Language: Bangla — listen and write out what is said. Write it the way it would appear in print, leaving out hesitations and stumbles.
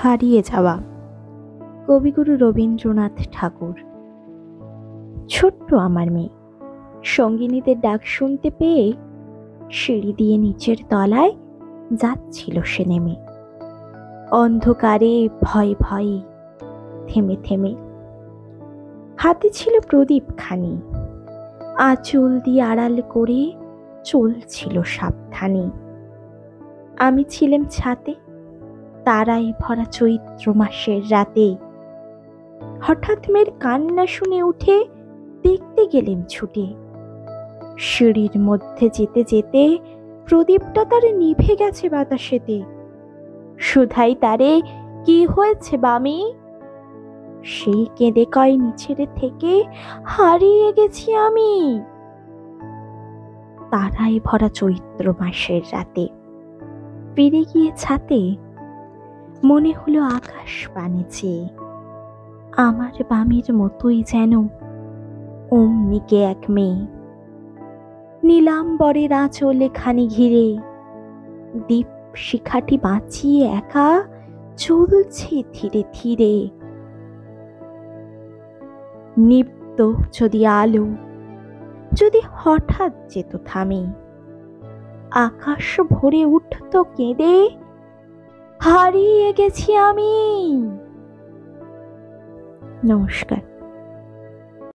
হারিয়ে যাওয়া। কবিগুরু রবীন্দ্রনাথ ঠাকুর। ছোট্ট আমার মেয়ে সঙ্গিনীদের ডাক শুনতে পেয়ে সিঁড়ি দিয়ে নিচের তলায় যাচ্ছিল সে নেমে, অন্ধকারে ভয়ে ভয়ে থেমে থেমে। হাতে ছিল প্রদীপ খানি, আঁচল দিয়ে আড়াল করে চলছিল সাবধানে। আমি ছিলাম ছাতে, তারায় ভরা চৈত্র মাসের রাতে। হঠাৎ মেয়ের কান্না শুনে উঠে দেখতে গেলেম ছুটে। সিঁড়ির মধ্যে যেতে যেতে প্রদীপটা তার নিভে গেছে বাতাসেতে। সুধাই তারে, কি হয়েছে বামি? সেই কেঁদে কয়, নিচের থেকে হারিয়ে গেছি আমি। তারায় ভরা চৈত্র মাসের রাতে ফিরে গিয়ে ছাতে, মনে হলো আকাশ পানে চেয়ে আমার বামির মতোই যেন অমনিকে এক মেয়ে। নীলাম্বরের আঁচলে খানি ঘিরে দীপ শিখাটি বাঁচিয়ে একা চলছে ধীরে ধীরে। নিপ্ত যদি আলো যদি হঠাৎ যেত থামে, আকাশ ভরে উঠত কেঁদে, হারিয়ে গেছি আমি। নমস্কার।